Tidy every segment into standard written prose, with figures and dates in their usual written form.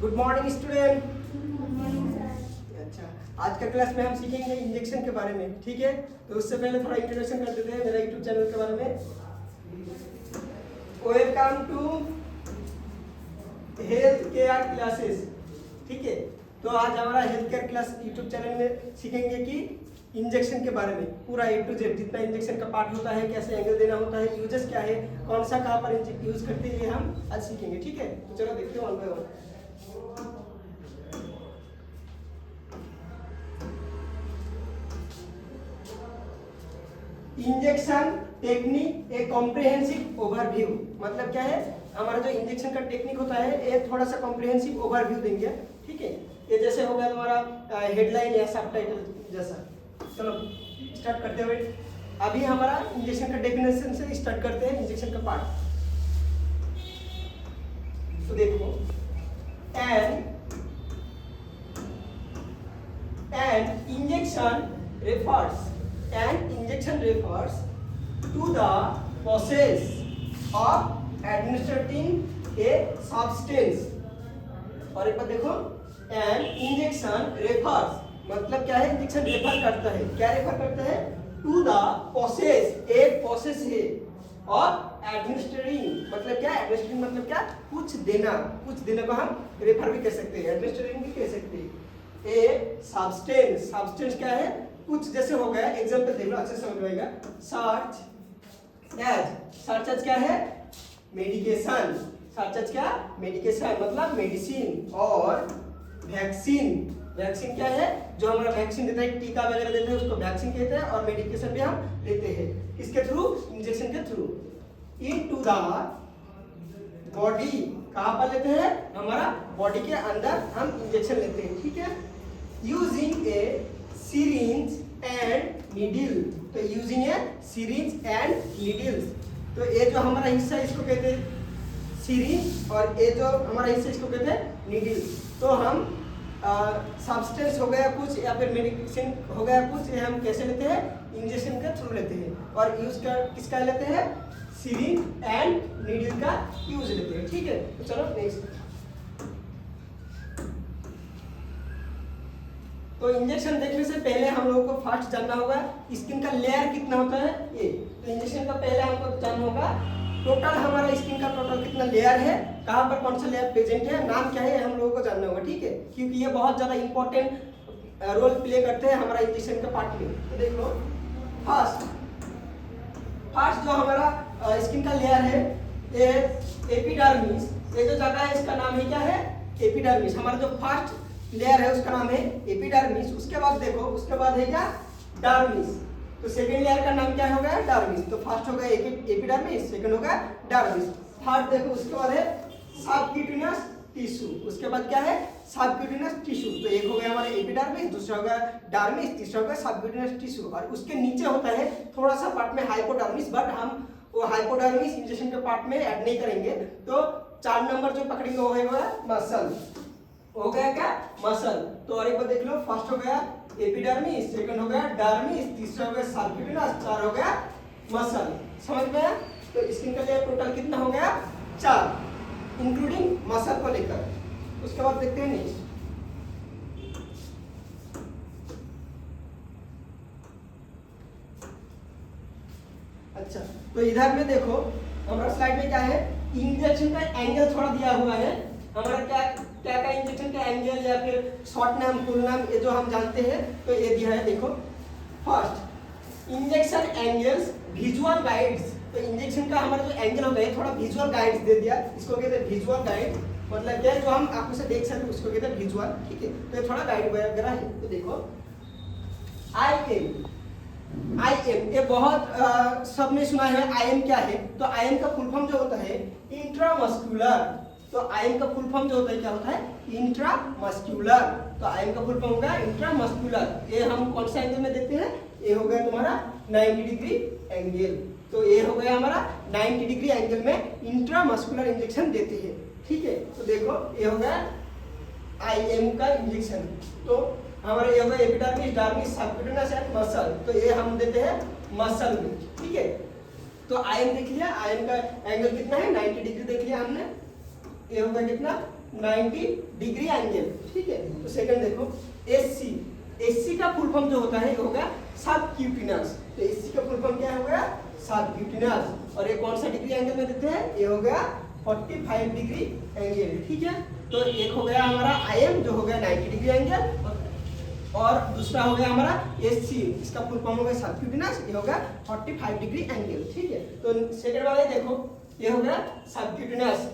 Good morning student. अच्छा, आज का क्लास में हम सीखेंगे इंजेक्शन के बारे में, ठीक है। तो उससे पहले थोड़ा इंट्रोडक्शन कर देते हैं मेरा यूट्यूब चैनल के बारे में। Welcome to health care classes, ठीक है। तो आज हमारा health care class YouTube channel में सीखेंगे कि इंजेक्शन के बारे में पूरा ए टू जेड जितना इंजेक्शन का पार्ट होता है, कैसे एंगल देना होता है, यूजेस क्या है, कौन सा कहाँ पर यूज करते हैं, ये हम आज सीखेंगे, ठीक है। तो चलो देखते हैं one by one. Injection technique A comprehensive overview, मतलब क्या है, हमारा जो इंजेक्शन का टेक्निक होता है ये थोड़ा सा कॉम्प्रिहेंसिव ओवरव्यू देंगे, ठीक है। ये जैसे हो गया तुम्हारा हेडलाइन या सबटाइटल जैसा। चलो स्टार्ट करते हुए अभी हमारा इंजेक्शन का डेफिनेशन से स्टार्ट करते हैं इंजेक्शन का पार्ट। तो देखो, an injection refers to the process of administering a substance। और एक बार देखो, एन इंजेक्शन रेफर्स मतलब क्या है, इंजेक्शन रेफर करता है, क्या रेफर करता है, टू द प्रोसेस, एक प्रोसेस है। और एडमिनिस्ट्रिंग मतलब क्या, एडमिनिस्ट्रिंग मतलब क्या, कुछ देना को हम रेफर भी कह सकते हैं, एडमिनिस्ट्रिंग भी कह सकते हैं। ए सब्सटेंस क्या है, कुछ जैसे हो गया, एग्जांपल देख लो अच्छे से समझ में आएगा। सर्च एज क्या है, मेडिकेशन, सर्च एज क्या, मेडिकेशन मतलब मेडिसिन। और वैक्सीन क्या है, जो हमारा वैक्सीन देता है, टीका वगैरह देते हैं उसको वैक्सीन कहते हैं। और मेडिकेशन भी हम लेते हैं किसके थ्रू, इंजेक्शन के थ्रू। इनटू द बॉडी, कहां पर लेते हैं, हमारा बॉडी के अंदर हम इंजेक्शन लेते हैं, ठीक है। Using a syringe and needle, तो using a syringe and needles, तो ये जो हमारा हिस्सा है इसको कहते हैं सिरिंज, और ये जो हमारा हिस्सा इसको कहते हैं नीडल। तो हम सब्सटेंस हो गया कुछ या फिर मेडिसिन हो गया कुछ, ये हम कैसे लेते हैं, इंजेक्शन के थ्रू लेते हैं। और यूज कर किसका लेते हैं, सिरिंज एंड नीडल का यूज लेते हैं, ठीक है। तो चलो नेक्स्ट। तो इंजेक्शन देखने से पहले हम लोगों को फर्स्ट जानना होगा स्किन का लेयर कितना होता है, ये। तो इंजेक्शन का पहले हमको जानना होगा टोटल हमारा स्किन का टोटल कितना लेयर है, कहाँ पर कौन सा लेयर प्रेजेंट है, नाम क्या है, हम लोगों को जानना होगा, ठीक है। क्योंकि ये बहुत ज्यादा इंपॉर्टेंट रोल प्ले करते हैं हमारा इंजेक्शन का पार्ट में। तो देख लो, फर्स्ट जो हमारा स्किन का लेयर है, ये एपिडर्मिस, ये जो जगह है इसका नाम है क्या है, एपिडर्मिस। हमारा जो फर्स्ट लेयर है उसका नाम है एपिडर्मिस। उसके बाद देखो, उसके बाद है क्या, डर्मिस। तो सेकंड लेयर का नाम क्या हो गया, डर्मिस। तो फर्स्ट हो गया एपिडर्मिस, सेकंड हो गया डर्मिस। थर्ड देखो, उसके बाद है सबक्यूटेनियस टिश्यू, उसके बाद क्या है, सबक्यूटेनियस टिश्यू। तो एक हो गया हमारा एपिडर्मिस, दूसरा हो गया डर्मिस, तीसरा हो गया सबक्यूटेनियस टिश्यू। और उसके नीचे होता है थोड़ा सा पार्ट में हाइपोडर्मिस, बट हम वो हाइपोडर्मिस इंजेक्शन के पार्ट में ऐड नहीं करेंगे। तो 4 नंबर जो पकड़ेंगे वो है मसल, हो गया क्या, मसल। तो और एक बार देख लो, फर्स्ट हो गया एपिडर्मिस, सेकंड हो गया डर्मिस, तीसरा हो गया सबक्यूटेनियस, 4 हो गया मसल। समझ में आया। तो स्किन का लेयर टोटल कितना हो गया, 4 इंक्लूडिंग मसल को लेकर। उसके बाद देखते हैं नेक्स्ट। अच्छा, तो इधर में देखो हमारा स्लाइड में क्या है, इंजेक्शन का एंगल थोड़ा दिया हुआ है। हमारा क्या का इंजेक्शन का एंगल या फिर शॉर्ट नाम फुल नाम ये जो हम जानते हैं, तो ये दिया है। देखो, first injection angles visual guides. तो इंजेक्शन का हमारा जो एंगल होता है थोड़ा विजुअल गाइड्स दे दिया, इसको कहते हैं विजुअल गाइड। मतलब क्या है, जो हम आंखों से देख सकते हैं उसको कहते हैं विजुअल, ठीक है। तो ये थोड़ा गाइड वगैरह है। तो देखो, आईएम ये बहुत सबने सुना है, आईएम क्या है। तो आईएम का फुल फॉर्म जो होता है इंट्रामस्कुलर। तो आईएम का फुल फॉर्म जो होता है क्या होता है, इंट्रामस्कुलर। तो आईएम का फुल फॉर्म होगा इंट्रामस्कुलर। ये हम कौन सा एंगल में देते हैं, ये हो गया तुम्हारा 90 डिग्री एंगल। तो ये हो गया हमारा 90 डिग्री एंगल में इंट्रामस्कुलर इंजेक्शन देते हैं, ठीक है। तो देखो, ये हो गया आईएम का इंजेक्शन। तो हमारा ये हो गया epidermis, dermis, subcutaneous and muscle. तो ये हम देते हैं मसल में, ठीक है। तो आईएम देख लिया, आईएम का एंगल कितना है, 90 डिग्री देख लिया हमने। ये होगा कितना 90 डिग्री एंगल, ठीक है। तो सेकंड देखो एससी, एससी का फुल फॉर्म जो होता है ये हो गया सबक्यूटिनस। तो एससी का फुल फॉर्म क्या हो गया? सबक्यूटिनस। और ये कौन सा डिग्री एंगल में देते हैं? ये हो गया 45 डिग्री एंगल, ठीक है। तो एक हो गया हमारा आईएम जो हो गया 90 डिग्री एंगल, और दूसरा हो गया हमारा एससी, इसका फुल फॉर्म हो गया सबक्यूटिनस, ये हो गया 45 डिग्री एंगल, ठीक है। तो सेकंड वाले देखो ये हो गया सबक्यूटिनस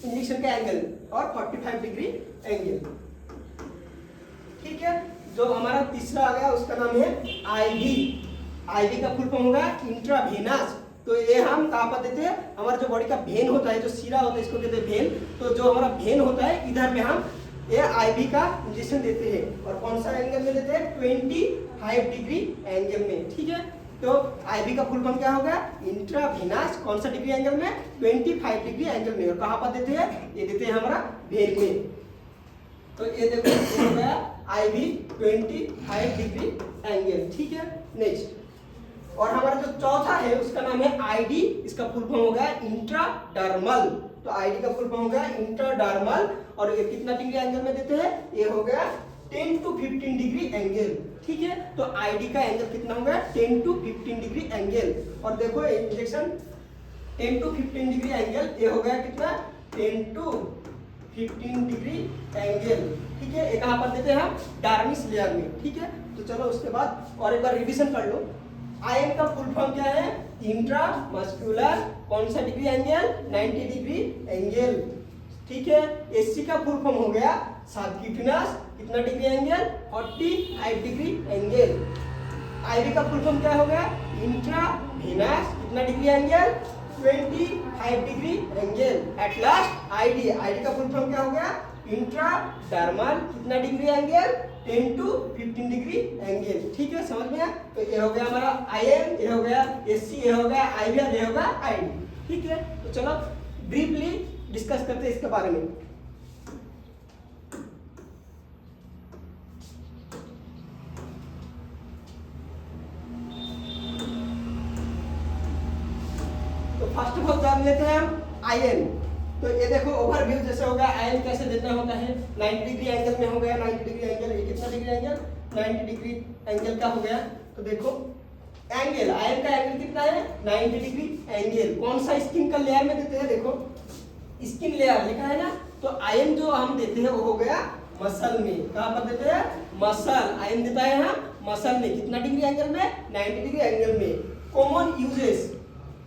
इंजेक्शन का एंगल और 45 डिग्री एंगल, ठीक है। जो हमारा तीसरा आ गया उसका नाम है आईवी। आईवी का फुल फॉर्म होगा इंट्रावेनस। तो ये हम कहाँ पर देते हैं? हमारा जो बॉडी का वेन होता है, जो सीरा होता है, इसको कहते हैं वेन। तो जो हमारा वेन होता है इधर में हम ये आईवी का इंजेक्शन देते हैं। और कौन सा एंगल में देते हैं? 25 डिग्री एंगल में, ठीक है। तो आईवी का फुल फॉर्म क्या होगा? इंट्रावेनस। कौन सा डिग्री एंगल में? 25 डिग्री एंगल में। और कहाँ पर देते हैं? ये देते हैं हमारा वेन में। तो ये देखो ये हो गया आईवी 25 डिग्री एंगल, ठीक है। नेक्स्ट और हमारा जो चौथा है उसका नाम है आईडी। इसका फुल फॉर्म होगा इंट्राडर्मल। तो आईडी का फुल फॉर्म होगा इंट्राडर्मल। और ये कितना डिग्री एंगल में देते हैं? ये हो गया 10 to 15 डिग्री एंगल, ठीक है। तो आईडी का एंगल कितना होगा? 10 to 15 डिग्री एंगल। और देखो इंजेक्शन 10 to 15 डिग्री एंगल, ये हो गया कितना? 10 to 15 डिग्री एंगल, ठीक है। ये कहाँ पर देते हैं हम? डार्मिस लेयर में, ठीक है। तो चलो उसके बाद और एक बार रिवीजन कर लो। आईएम का फुल फॉर्म क्या है? इंट्रामस्कुलर। कौन सा डिग्री एंगल? 90 डिग्री एंगल, ठीक है। एससी का फुल फॉर्म हो गया सबक्यूटिनस। कितना degree angle? 45 degree angle. IV का फुल फॉर्म क्या हो गया? इंट्रावेनस। कितना degree angle? 25 degree angle. At last ID, ID का फुल फॉर्म क्या हो गया? इंट्राडर्मल। कितना degree angle? 10 to 15 degree angle, ठीक है। समझ में आया? तो ये हो गया हमारा आईएम, ये हो गया एससी, ये हो गया आईवी, ये होगा आईडी, ठीक है। तो चलो ब्रीफली डिस्कस करते हैं इसके बारे में। तो फर्स्ट ऑफ ऑल जान लेते हैं हम आईएम। तो ये देखो ओवरव्यू जैसे होगा आयन कैसे देना होता है। 90 डिग्री एंगल में हो गया 90 डिग्री एंगल। ये कितना डिग्री एंगल? 90 डिग्री एंगल का हो गया। तो देखो एंगल, आयन का एंगल कितना है? 90 डिग्री एंगल। कौन सा स्किन का लेयर में देते हैं? देखो स्किन लेयर लिखा है ना। तो आयन जो हम देते हैं वो हो गया मसल में। कहाँ पर देते हैं? मसल। आयन देता है हम मसल में। कितना डिग्री एंगल में? 90 डिग्री एंगल में। कॉमन यूजेस,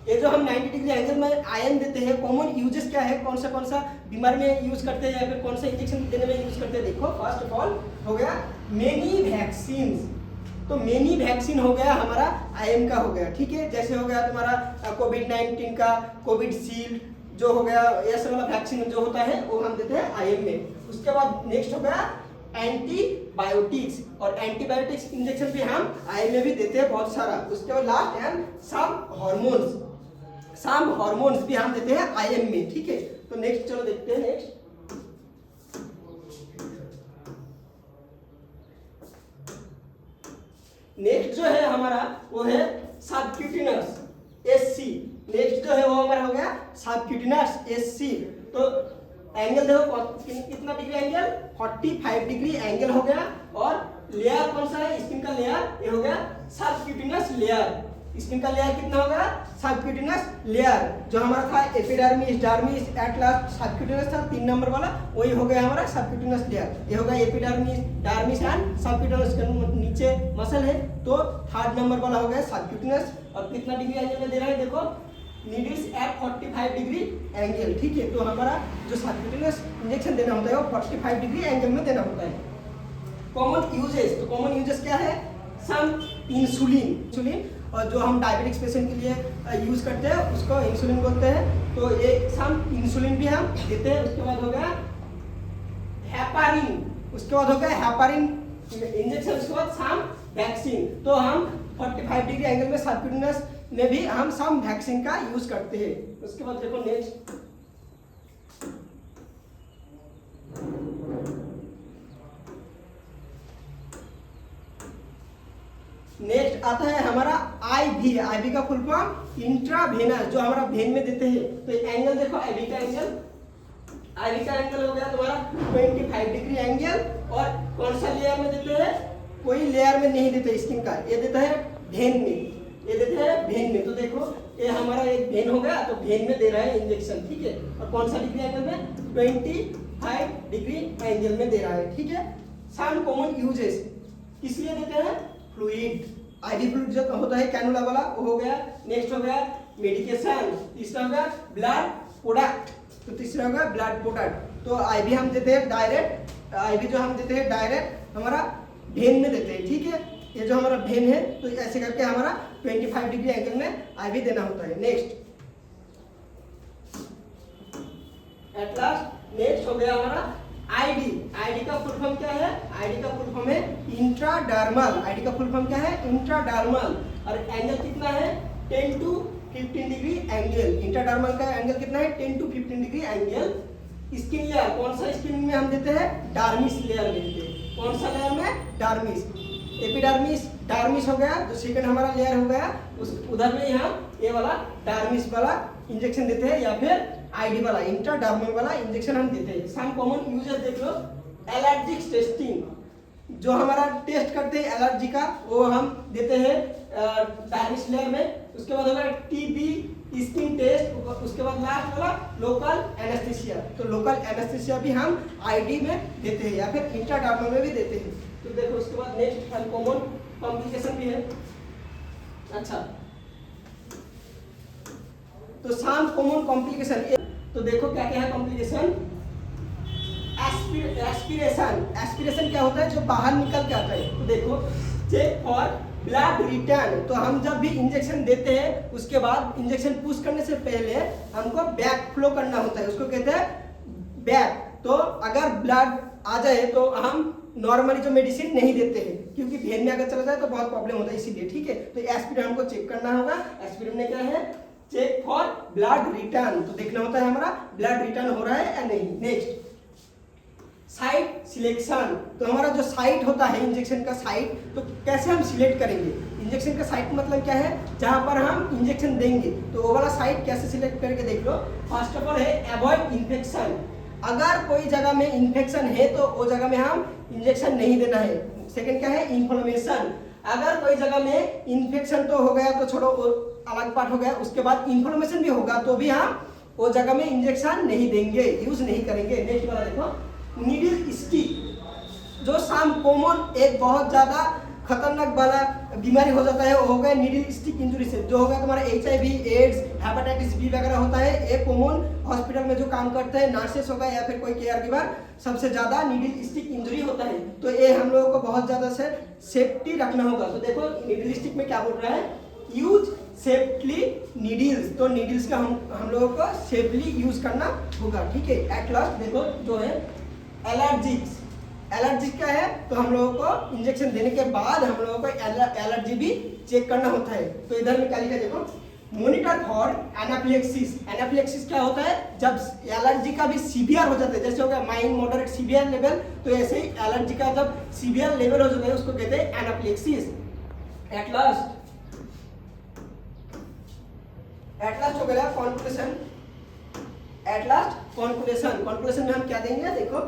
ये जो हम 90 डिग्री एंगल में आयन देते हैं, कॉमन यूजेस क्या है? कौन सा बीमारी में यूज करते हैं या फिर कौन सा इंजेक्शन देने में यूज करते हैं? देखो फर्स्ट ऑफ ऑल हो गया मेनी वैक्सीन। तो मेनी वैक्सीन हो गया हमारा आयन का हो गया, ठीक है। जैसे हो गया तुम्हारा कोविड-19 का कोविडशील्ड जो हो गया, ऐसा वाला वैक्सीन जो होता है वो हम देते हैं आयन में। उसके बाद नेक्स्ट हो गया एंटीबायोटिक्स। और एंटीबायोटिक्स इंजेक्शन भी हम आयन में भी देते हैं बहुत सारा। उसके बाद लास्ट एंड सम हार्मोन्स भी हम देते हैं आयन में, ठीक है। तो नेक्स्ट चलो देखते हैं। नेक्स्ट जो है हमारा वो है सबक्यूटिनस एससी। नेक्स्ट जो है वो हमारा हो गया सबक्यूटिनस एससी। तो एंगल देखो कितना डिग्री एंगल? 45 डिग्री एंगल हो गया। और लेयर कौन सा है? स्किन का लेयर, ये हो गया सबक्यूटिनस लेयर। स्किन का लेयर कितना होगा? सबक्यूटिनस लेयर। जो हमारा था एपिडर्मिस, डर्मिस, एट लास्ट सबक्यूटिनस था 3 नंबर वाला, वही हो गया हमारा सबक्यूटिनस लेयर। ये होगा एपिडर्मिस, डर्मिस एंड सबक्यूटिनस के नीचे मसल है। तो 3rd नंबर वाला हो गया सबक्यूटिनस। और कितना डिग्री एंगल में दे रहा है? देखो नीडल्स एट 45 डिग्री एंगल, ठीक है। तो हमारा जो सबक्यूटिनस इंजेक्शन देना होता है वो 45 डिग्री एंगल में देना होता है। कॉमन यूजेस, तो कॉमन यूजेस क्या है? सम इंसुलिन, और जो हम डायबिटिक्स पेशेंट के लिए यूज करते हैं उसको इंसुलिन बोलते हैं। तो ये सम इंसुलिन भी हम देते हैं। उसके बाद हो गया हेपारिन। उसके बाद हो गया हेपारिन इंजेक्शन। उसके बाद सम वैक्सीन। तो हम 45 डिग्री एंगल में सबक्यूटिनस में भी हम सम वैक्सीन का यूज करते हैं। उसके बाद देखो नेक्स्ट आता है हमारा आईवी। आईवी का फुल फॉर्म इंट्रावेनस, जो हमारा वेन में देते हैं। तो एंगल देखो आईवी का एंगल आईवी का एंगल हो गया तुम्हारा 25 डिग्री एंगल। और कौन सा लेयर में देते हैं, कोई लेयर में नहीं देते स्किन का, ये देता है वेन में, ये देते हैं वेन में। तो देखो ये हमारा एक वेन हो गया, तो वेन में दे रहा है इंजेक्शन, ठीक है। और कौन सा डिग्री एंगल में, 25 डिग्री एंगल में दे रहा है, ठीक है। सम कॉमन यूजेस किस लिए देते हैं, फ्लूइड, आईवी फ्लूइड जो होता है कैनुला वाला वो हो गया। नेक्स्ट हो गया मेडिकेशन, तीसरा हो गया ब्लड प्रोडक्ट, तो तीसरा हो गया ब्लड प्रोडक्ट। तो आईवी हम देते हैं डायरेक्ट, आईवी जो हम देते हैं डायरेक्ट हमारा वेन में देते हैं, ठीक है। ये जो हमारा वेन है तो ऐसे करके हमारा 25 डिग्री एंगल में आईवी देना होता है। नेक्स्ट एट लास्ट नेक्स्ट हो गया हमारा आईडी। आईडी का फुल फॉर्म क्या है, आईडी का फुल फॉर्म है इंट्राडर्मल, आईडी का फुल फॉर्म क्या है, इंट्राडर्मल। और एंगल कितना है, 10 to 15 डिग्री एंगल। इंट्राडर्मल का एंगल कितना है, 10 to 15 degree angle. Skin layer, कौन सा स्किन में हम देते हैं, डार्मिस लेयर में देते हैं। कौन सा लेयर में, डार्मिस। एपिडर्मिस, डार्मिस हो गया, जो सेकंड हमारा लेयर हो गया, उस उधर में यहाँ ये वाला डार्मिस वाला इंजेक्शन देते हैं, या फिर आईडी वाला इंट्राडर्मल वाला इंजेक्शन हम देते हैं। सम कॉमन यूजेस देख लो, एलर्जिक टेस्टिंग, जो हमारा टेस्ट करते हैं एलर्जी का, वो हम देते हैं डार्मिस लेयर में। उसके बाद होगा टीबी स्किन टेस्ट, उसके बाद लास्ट वाला लोकल एनेस्थीसिया, तो लोकल एनेस्थीसिया भी हम आईडी में देते हैं या फिर इंट्राडर्मल में भी देते हैं। तो देखो उसके बाद नेक्स्ट कॉमन कॉम्प्लिकेशन भी है। अच्छा, तो सम कॉमन कॉम्प्लिकेशन, तो देखो क्या क्या है कॉम्प्लिकेशन। एस्पिरेशन, एस्पिरेशन क्या होता है, जो बाहर निकल के आता है। तो देखो चेक फॉर ब्लड रिटर्न, तो हम जब भी इंजेक्शन देते हैं उसके बाद इंजेक्शन पुश करने से पहले हमको बैक फ्लो करना होता है, उसको कहते हैं बैक। तो अगर ब्लड आ जाए तो हम नॉर्मली जो मेडिसिन नहीं देते हैं, क्योंकि वेन में अगर चला जाए तो बहुत प्रॉब्लम होता है, इसीलिए, ठीक है। तो एस्पिरिन हमको चेक करना होगा। एस्पिरिन में क्या है, चेक फॉर ब्लड रिटर्न, तो देखना होता है हमारा ब्लड रिटर्न हो रहा है या नहीं। नेक्स्ट साइट सिलेक्शन, तो हमारा जो साइट होता है इंजेक्शन का साइट, तो कैसे हम सिलेक्ट करेंगे। इंजेक्शन का साइट मतलब क्या है, जहां पर हम इंजेक्शन देंगे, तो वो वाला साइट कैसे सिलेक्ट करके देख लो। फर्स्ट ऑफ ऑल है अवॉइड इन्फेक्शन, अगर कोई जगह में इन्फेक्शन है तो वो जगह में हम इंजेक्शन नहीं देना है। सेकंड क्या है, इन्फ्लेमेशन, अगर कोई जगह में इन्फेक्शन तो हो गया तो छोड़ो, अलग पार्ट हो गया, उसके बाद इन्फ्लेमेशन भी होगा तो भी हम वो जगह में इंजेक्शन नहीं देंगे, यूज नहीं करेंगे। नेक्स्ट वाला देखो नीडल स्टिक, जो सम कॉमन एक बहुत ज्यादा खतरनाक वाला बीमारी हो जाता है, वो हो गया नीडल स्टिक इंजरी से, जो होगा तुम्हारा HIV, एड्स, हेपेटाइटिस B वगैरह होता है। एक कॉमन हॉस्पिटल में जो काम करते हैं नर्सेस होगा या फिर कोई केयर गिवर, सबसे ज्यादा नीडल स्टिक इंजरी होता है। तो ये हम लोगों को बहुत ज्यादा से सेफ्टी रखना होगा। तो देखो नीडल स्टिक में क्या बोल रहा है, यूज सेफली नीडल्स, तो नीडल्स का हम लोगों को सेफली यूज करना होगा, ठीक है। एट लास्ट देखो जो है एलर्जिक्स, एलर्जी क्या है, तो हम लोगों को इंजेक्शन देने के बाद हम लोगों को एलर्जी भी चेक करना होता है। तो इधर में क्या लिखा देखो, मॉनिटर फॉर एनाफिलेक्सिस। एनाफिलेक्सिस क्या होता है, जब एलर्जी का भी सीवियर हो जाता है, जैसे हो गया माइल्ड मॉडरेट सीवियर लेवल, तो ऐसे ही एलर्जी का जब सीवियर लेवल हो जाता है उसको कहते हैं एनाफिलेक्सिस। एट लास्ट हो गया conclusion. At last conclusion, conclusion में हम क्या देंगे, देखो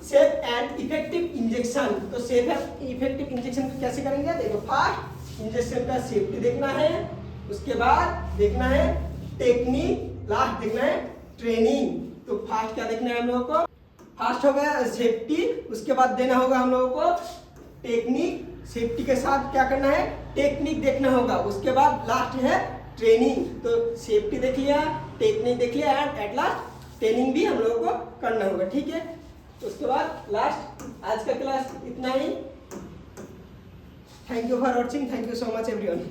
सेफ एंड इफेक्टिव इंजेक्शन। तो सेफ एंड इफेक्टिव इंजेक्शन कैसे करेंगे, देखो फर्स्ट इंजेक्शन का सेफ्टी देखना है, उसके बाद देखना है टेक्निक, लास्ट देखना है ट्रेनिंग। तो फर्स्ट क्या देखना है हम लोगों को, फर्स्ट हो गया सेफ्टी, उसके बाद देना होगा हम लोगों को टेक्निक, सेफ्टी के साथ क्या करना है, टेक्निक देखना होगा, उसके बाद लास्ट है ट्रेनिंग। तो सेफ्टी देख लिया, टेक्निक देख लिया, एंड एट लास्ट ट्रेनिंग भी हम लोगों को करना होगा, ठीक है। उसके बाद लास्ट आज का क्लास इतना ही। Thank you for watching, thank you so much everyone.